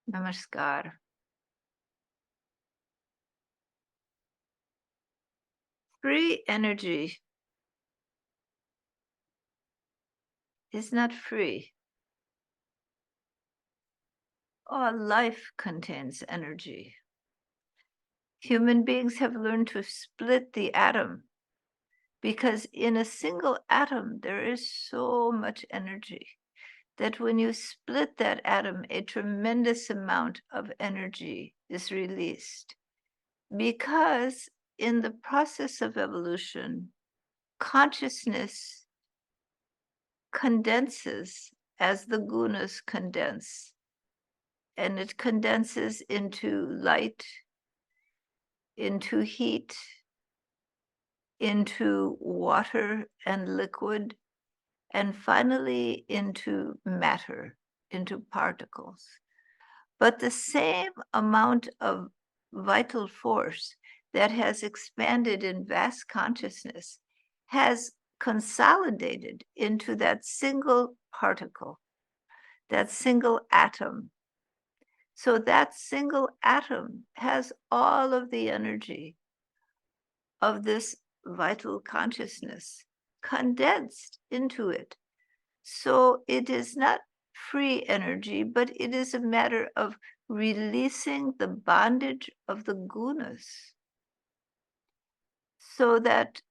Namaskar. Free energy is not free. All life contains energy. Human beings have learned to split the atom because in a single atom there is so much energy that when you split that atom, a tremendous amount of energy is released. Because in the process of evolution, consciousness condenses as the gunas condense, and it condenses into light, into heat, into water and liquid, and finally into matter, into particles. But the same amount of vital force that has expanded in vast consciousness has consolidated into that single particle, that single atom. So that single atom has all of the energy of this vital consciousness condensed into it. So it is not free energy, but it is a matter of releasing the bondage of the gunas so that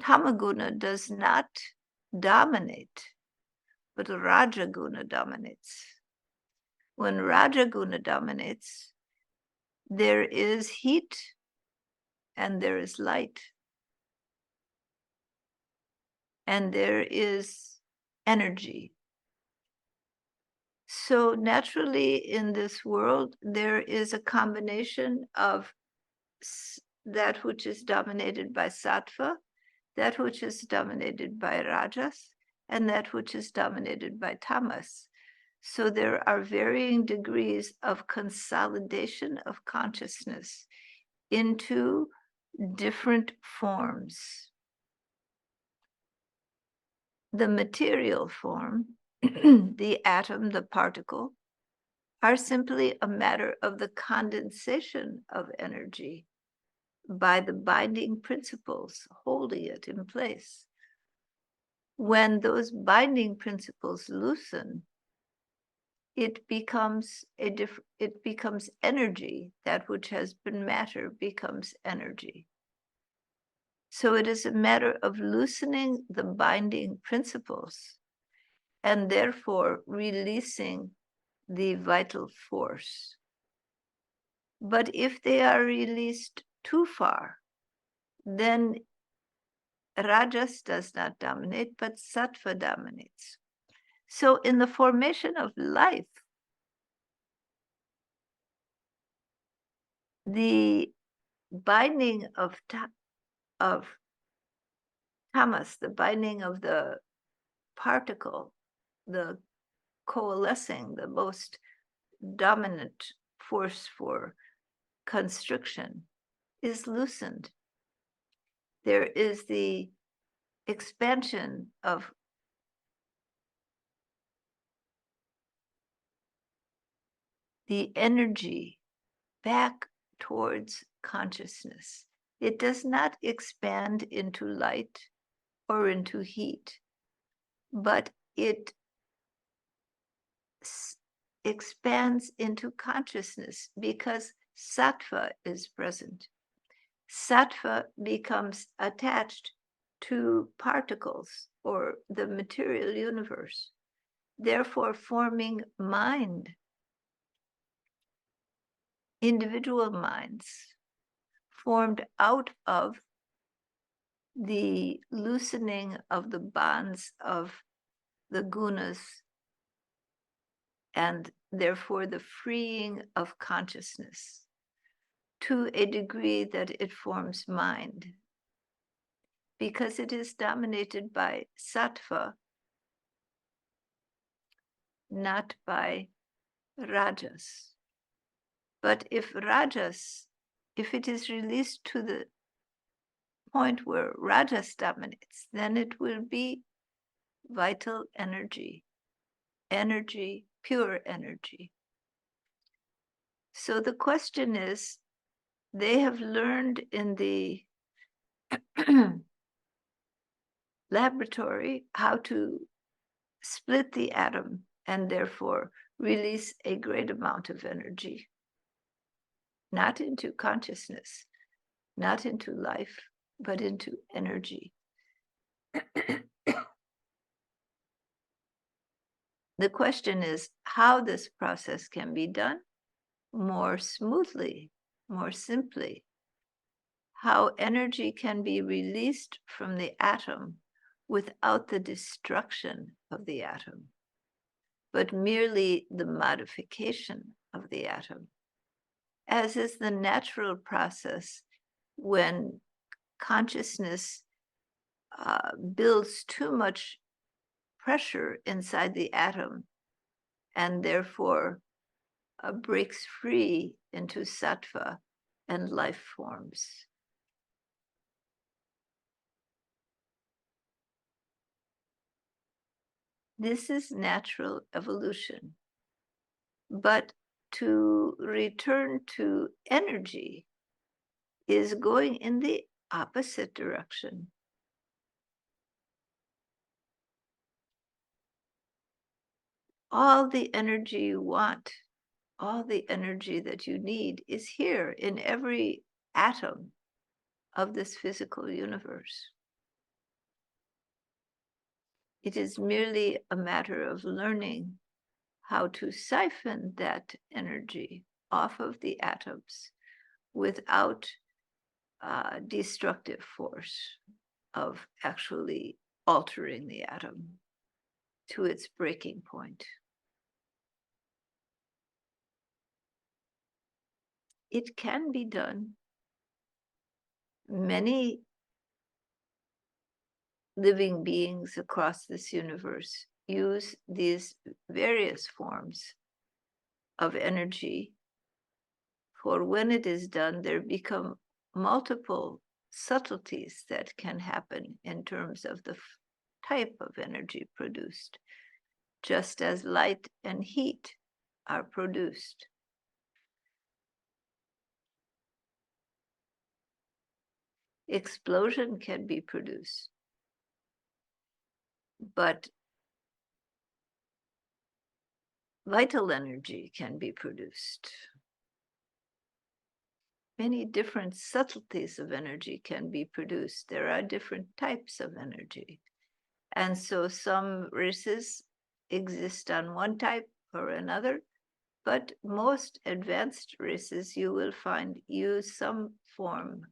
tamaguna does not dominate, but rajaguna dominates. When rajaguna dominates, there is heat and there is light and there is energy. So naturally in this world, there is a combination of that which is dominated by sattva, that which is dominated by rajas, and that which is dominated by tamas. So there are varying degrees of consolidation of consciousness into different forms. The material form, the atom, the particle, are simply a matter of the condensation of energy by the binding principles holding it in place. When those binding principles loosen, it becomes energy. That which has been matter becomes energy. So it is a matter of loosening the binding principles and therefore releasing the vital force. But if they are released too far, then rajas does not dominate, but sattva dominates. So in the formation of life, the binding of tamas, the binding of the particle, the coalescing, the most dominant force for constriction, is loosened. There is the expansion of the energy back towards consciousness. It does not expand into light or into heat, but it expands into consciousness because sattva is present. Sattva becomes attached to particles or the material universe, therefore forming mind, individual minds formed out of the loosening of the bonds of the gunas and therefore the freeing of consciousness to a degree that it forms mind, because it is dominated by sattva, not by rajas. But if it is released to the point where rajas dominates, then it will be vital energy, energy, pure energy. So the question is, they have learned in the laboratory how to split the atom and therefore release a great amount of energy, not into consciousness, not into life, but into energy. The question is how this process can be done more smoothly, more simply, how energy can be released from the atom without the destruction of the atom, but merely the modification of the atom, as is the natural process when consciousness builds too much pressure inside the atom and therefore breaks free into sattva and life forms. This is natural evolution. But to return to energy is going in the opposite direction. All the energy you want, all the energy that you need is here in every atom of this physical universe. It is merely a matter of learning how to siphon that energy off of the atoms without destructive force of actually altering the atom to its breaking point. It can be done. Many living beings across this universe use these various forms of energy, for when it is done, there become multiple subtleties that can happen in terms of the type of energy produced, just as light and heat are produced. Explosion can be produced, but vital energy can be produced. Many different subtleties of energy can be produced. There are different types of energy. And so some races exist on one type or another, but most advanced races you will find use some form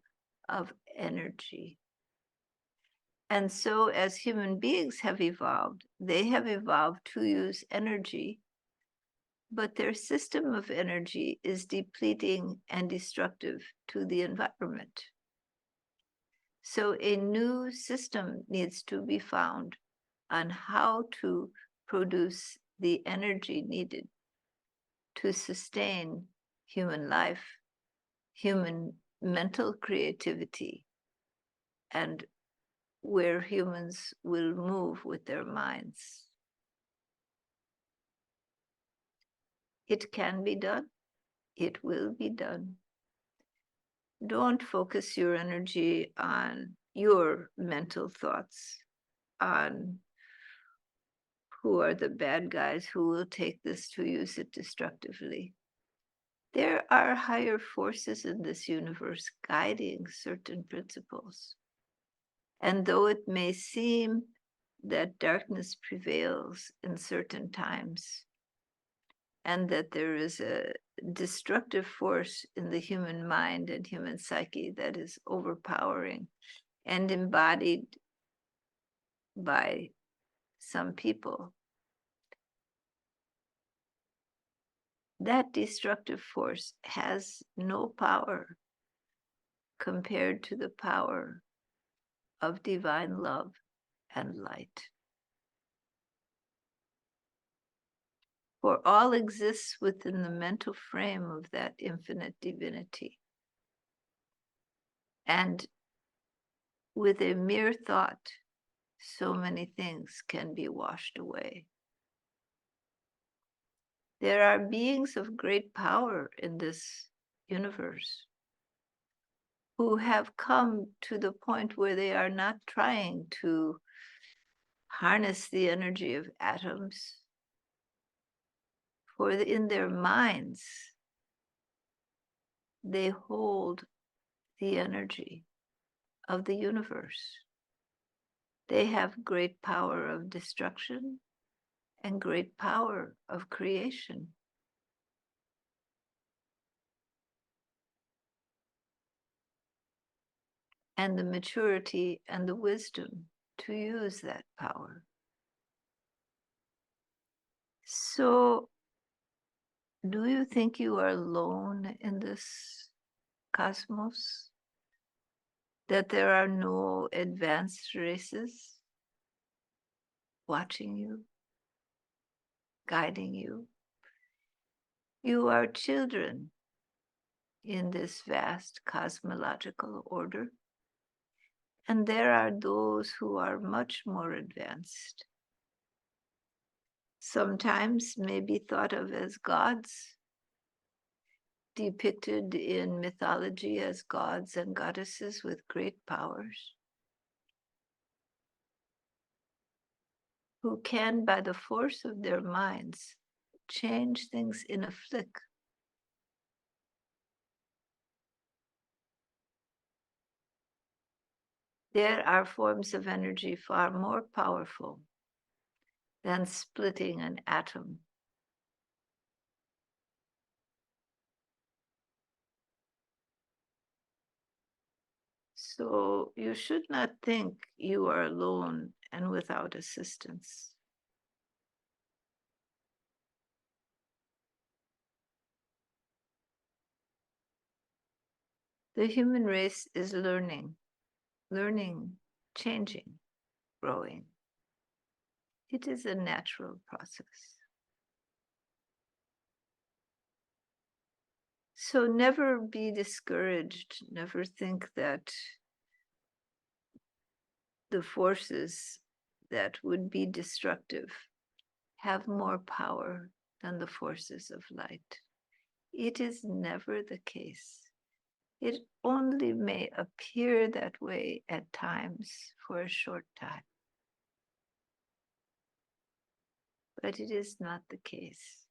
of energy. And so as human beings have evolved, they have evolved to use energy, but their system of energy is depleting and destructive to the environment. So a new system needs to be found on how to produce the energy needed to sustain human life, human mental creativity, and where humans will move with their minds. It can be done. It will be done. Don't focus your energy on your mental thoughts, on who are the bad guys who will take this to use it destructively. There are higher forces in this universe guiding certain principles. And though it may seem that darkness prevails in certain times, and that there is a destructive force in the human mind and human psyche that is overpowering and embodied by some people, that destructive force has no power compared to the power of divine love and light. For all exists within the mental frame of that infinite divinity. And with a mere thought, so many things can be washed away. There are beings of great power in this universe who have come to the point where they are not trying to harness the energy of atoms, for in their minds, they hold the energy of the universe. They have great power of destruction and great power of creation. And the maturity and the wisdom to use that power. So, do you think you are alone in this cosmos? That there are no advanced races watching you, guiding you? You are children in this vast cosmological order. And there are those who are much more advanced, sometimes may be thought of as gods, depicted in mythology as gods and goddesses with great powers, who can, by the force of their minds, change things in a flick. There are forms of energy far more powerful than splitting an atom. So you should not think you are alone and without assistance. The human race is learning, changing, growing. It is a natural process. So never be discouraged, never think that the forces that would be destructive have more power than the forces of light. It is never the case. It only may appear that way at times for a short time. But it is not the case.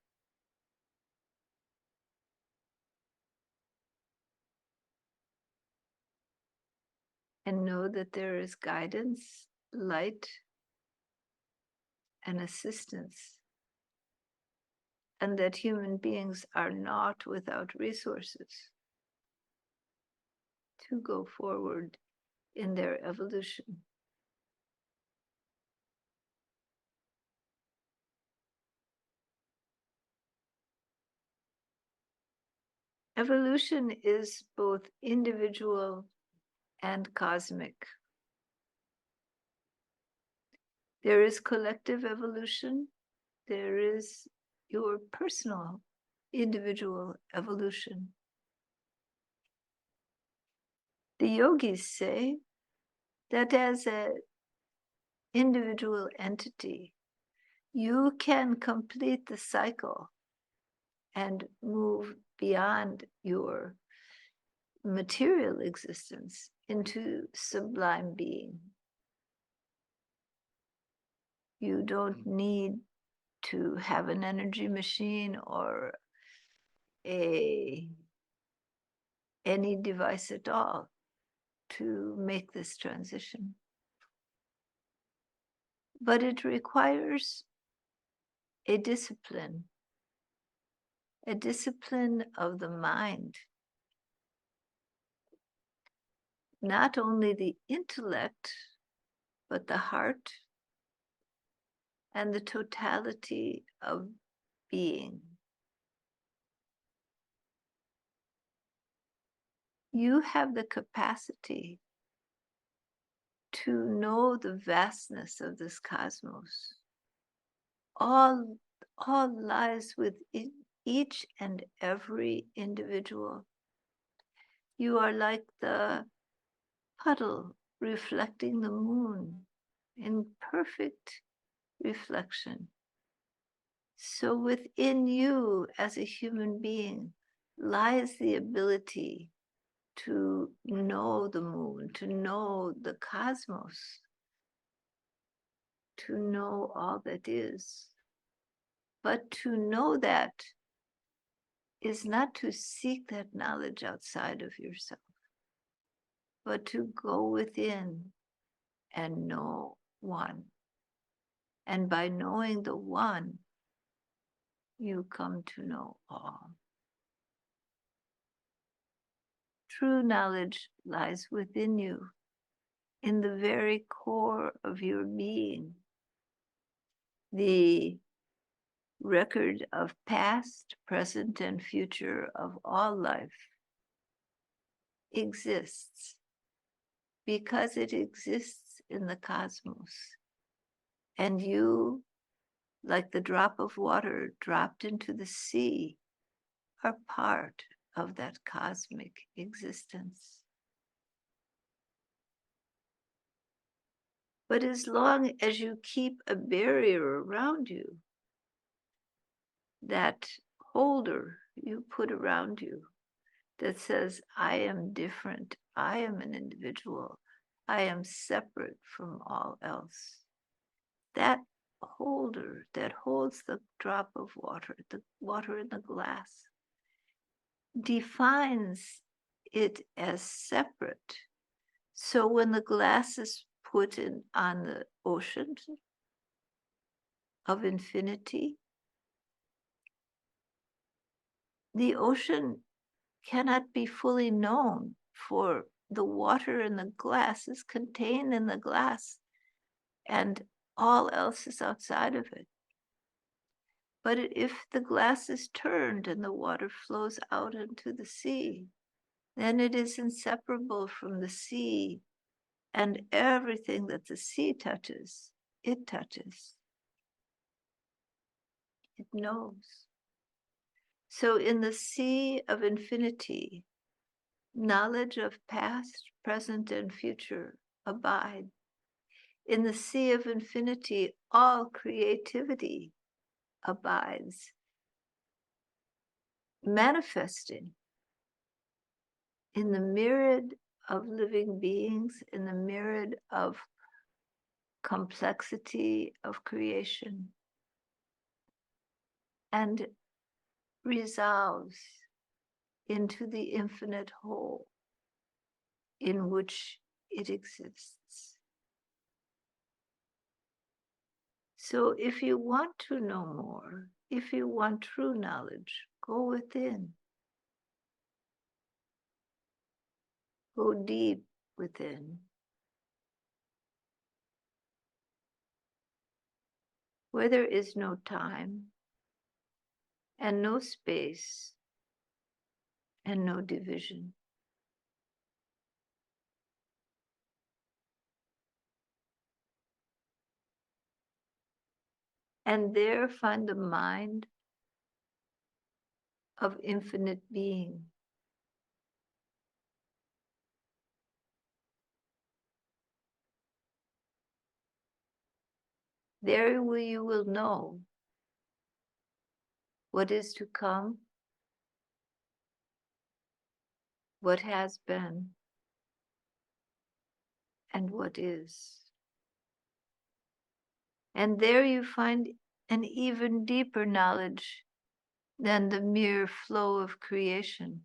And know that there is guidance, light, and assistance, and that human beings are not without resources to go forward in their evolution. Evolution is both individual and cosmic. There is collective evolution. There is your personal, individual evolution. The yogis say that as an individual entity, you can complete the cycle and move beyond your material existence into sublime being. You don't need to have an energy machine or any device at all to make this transition. But it requires a discipline of the mind. Not only the intellect, but the heart and the totality of being. You have the capacity to know the vastness of this cosmos. All lies within each and every individual. You are like the puddle reflecting the moon in perfect reflection. So within you as a human being lies the ability to know the moon, to know the cosmos, to know all that is. But to know that is not to seek that knowledge outside of yourself, but to go within and know one. And by knowing the one, you come to know all. True knowledge lies within you, in the very core of your being. The record of past, present, and future of all life exists because it exists in the cosmos. And you, like the drop of water dropped into the sea, are part of that cosmic existence. But as long as you keep a barrier around you, that holder you put around you that says, I am different, I am an individual, I am separate from all else, that holder that holds the drop of water, the water in the glass, defines it as separate. So when the glass is put in on the ocean of infinity, the ocean cannot be fully known, for the water in the glass is contained in the glass and all else is outside of it. But if the glass is turned and the water flows out into the sea, then it is inseparable from the sea, and everything that the sea touches, it touches. It knows. So in the sea of infinity, knowledge of past, present, and future abide. In the sea of infinity, all creativity abides, manifesting in the myriad of living beings, in the myriad of complexity of creation, and resolves into the infinite whole in which it exists. So if you want to know more, if you want true knowledge, go within. Go deep within, where there is no time and no space and no division. And there find the mind of infinite being. There you will know what is to come, what has been, and what is. And there you find an even deeper knowledge than the mere flow of creation.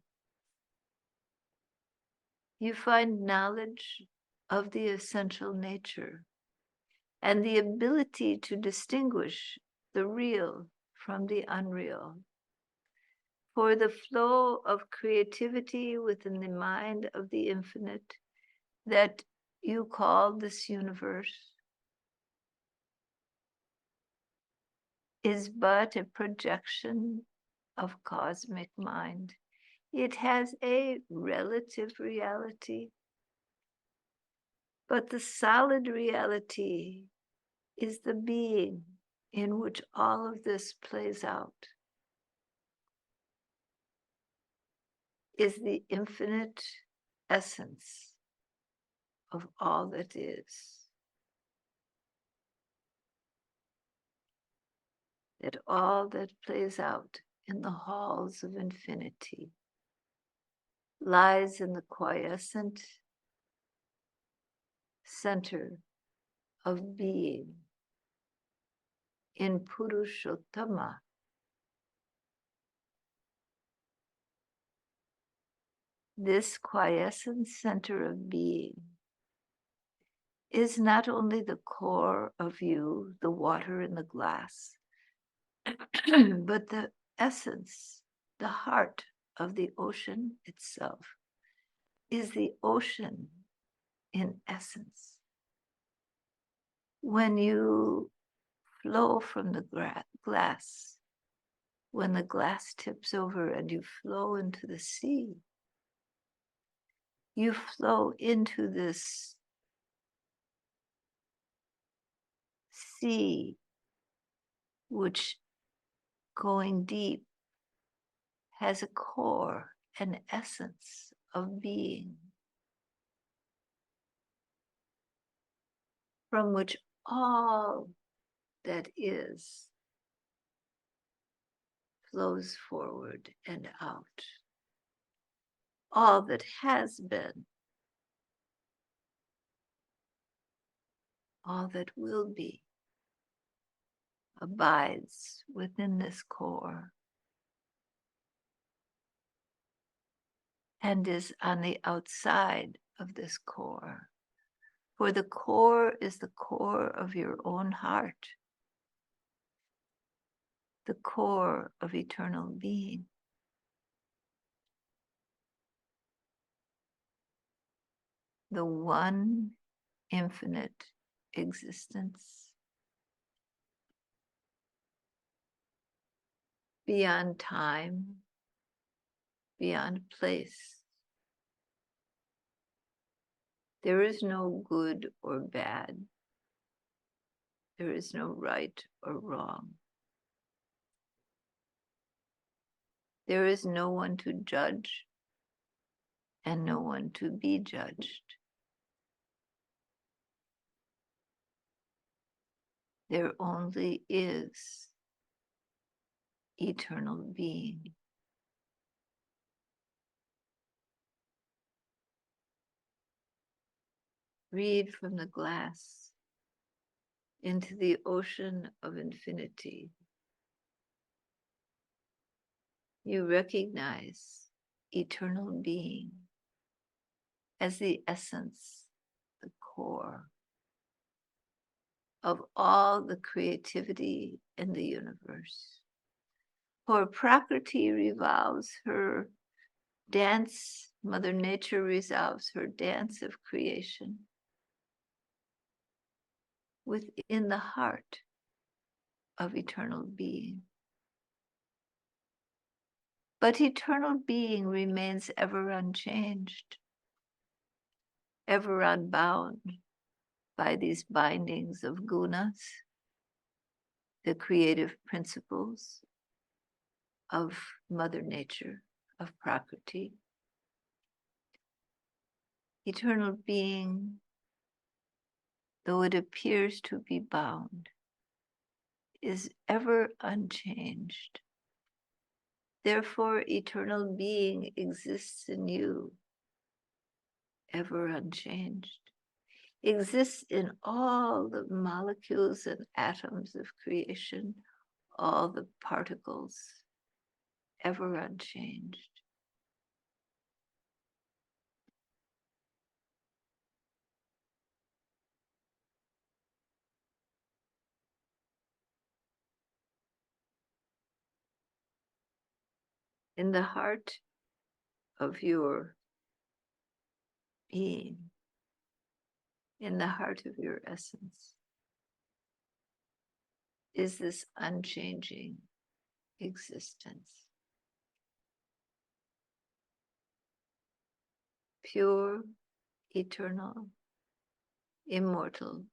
You find knowledge of the essential nature and the ability to distinguish the real from the unreal. For the flow of creativity within the mind of the infinite that you call this universe is but a projection of cosmic mind. It has a relative reality, but the solid reality is the being in which all of this plays out, is the infinite essence of all that is. that all that plays out in the halls of infinity lies in the quiescent center of being in Purushottama. This quiescent center of being is not only the core of you, the water in the glass, but the essence, the heart of the ocean itself is the ocean in essence. When you flow from the glass, when the glass tips over and you flow into the sea, you flow into this sea, which going deep has a core, an essence of being, from which all that is flows forward and out. All that has been, all that will be, abides within this core and is on the outside of this core. For the core is the core of your own heart, the core of eternal being. The one infinite existence beyond time, beyond place. There is no good or bad. There is no right or wrong. There is no one to judge and no one to be judged. There only is eternal being. Read from the glass into the ocean of infinity. You recognize eternal being as the essence, the core of all the creativity in the universe. For Prakriti revolves her dance, Mother Nature resolves her dance of creation within the heart of eternal being. But eternal being remains ever unchanged, ever unbound by these bindings of gunas, the creative principles of Mother Nature, of Prakriti. Eternal being, though it appears to be bound, is ever unchanged. Therefore, eternal being exists in you, ever unchanged, exists in all the molecules and atoms of creation, all the particles, ever unchanged. In the heart of your being, in the heart of your essence, is this unchanging existence. Pure, eternal, immortal.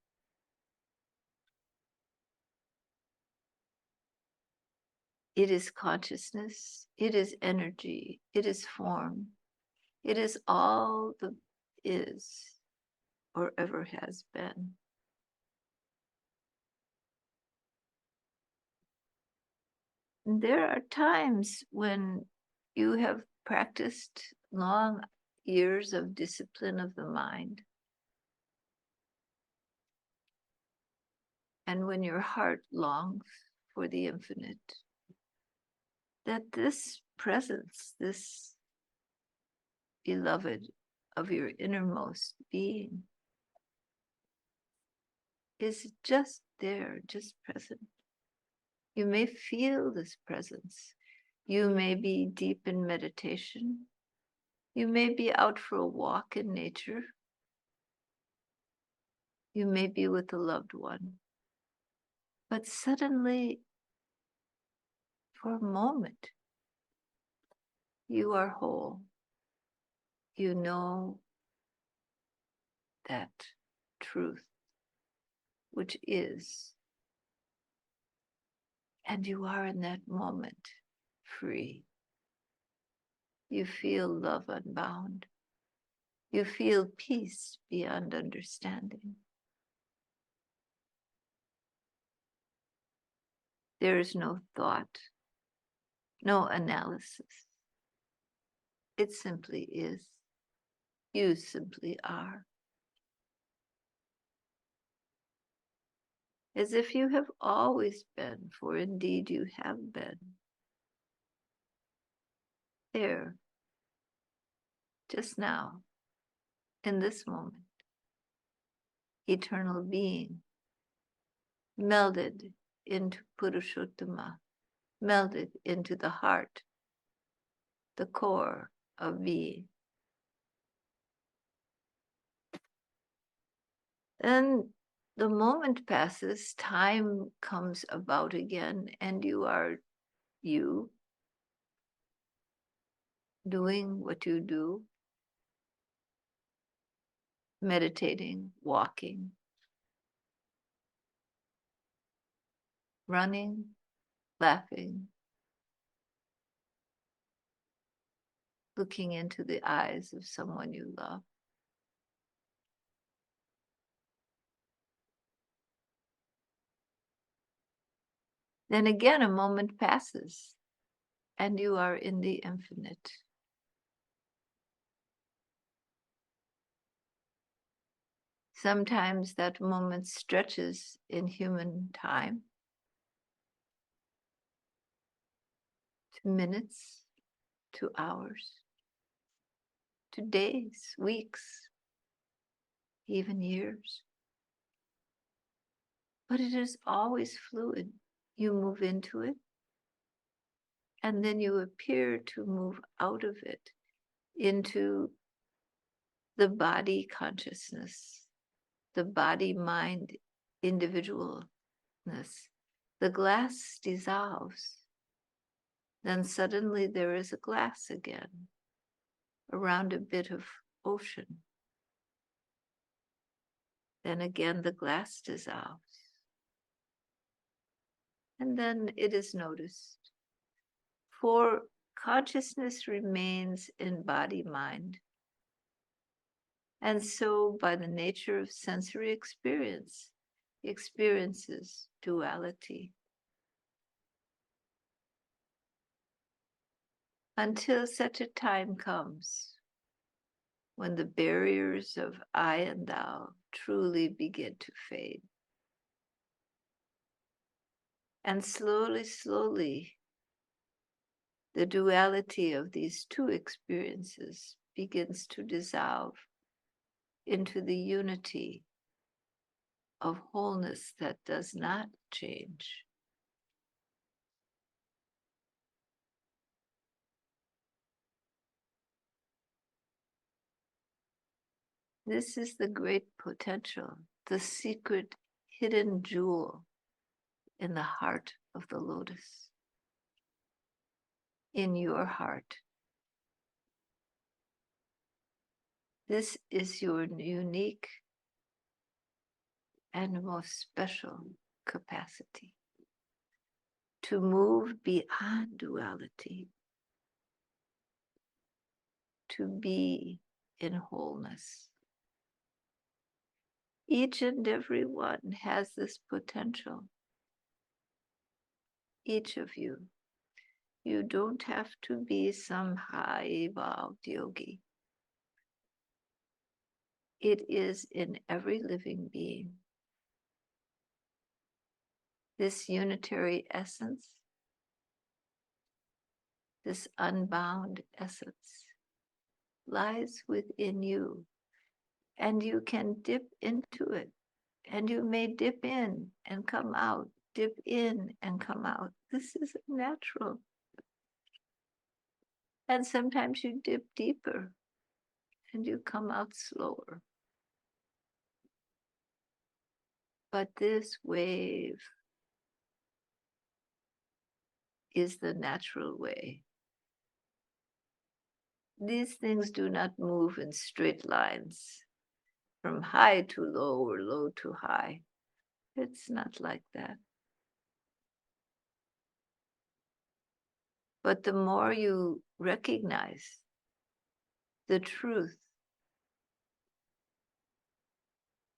It is consciousness, it is energy, it is form, it is all that is or ever has been. There are times when you have practiced long years of discipline of the mind, and when your heart longs for the infinite, that this presence, this beloved of your innermost being, is just there, just present. You may feel this presence. You may be deep in meditation. You may be out for a walk in nature. You may be with a loved one. But suddenly, for a moment, you are whole. You know that truth, which is, and you are in that moment free. You feel love unbound. You feel peace beyond understanding. There is no thought, no analysis. It simply is. You simply are. As if you have always been, for indeed you have been. There, just now, in this moment, eternal being, melded into Purushottama, melded into the heart, the core of being. Then the moment passes, time comes about again, and you are you, doing what you do, meditating, walking, running, laughing, looking into the eyes of someone you love. Then again, a moment passes, and you are in the infinite. Sometimes that moment stretches in human time to minutes, to hours, to days, weeks, even years. But it is always fluid. You move into it, and then you appear to move out of it into the body consciousness, the body-mind individualness. The glass dissolves. Then suddenly there is a glass again around a bit of ocean. Then again the glass dissolves. And then it is noticed. For consciousness remains in body-mind. And so, by the nature of sensory experience, experiences duality. Until such a time comes when the barriers of I and thou truly begin to fade. And slowly, slowly, the duality of these two experiences begins to dissolve into the unity of wholeness that does not change. This is the great potential, the secret hidden jewel in the heart of the lotus, in your heart. This is your unique and most special capacity to move beyond duality, to be in wholeness. Each and every one has this potential. Each of you. You don't have to be some high evolved yogi. It is in every living being. This unitary essence, this unbound essence, lies within you, and you can dip into it, and you may dip in and come out, dip in and come out. This is natural. And sometimes you dip deeper and you come out slower. But this wave is the natural way. These things do not move in straight lines from high to low or low to high. It's not like that. But the more you recognize the truth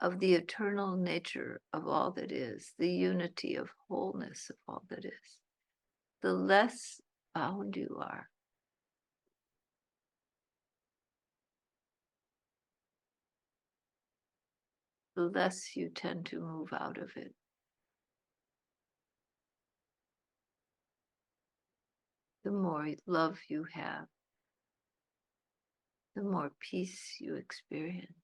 of the eternal nature of all that is, the unity of wholeness of all that is, the less bound you are. The less you tend to move out of it. The more love you have, the more peace you experience.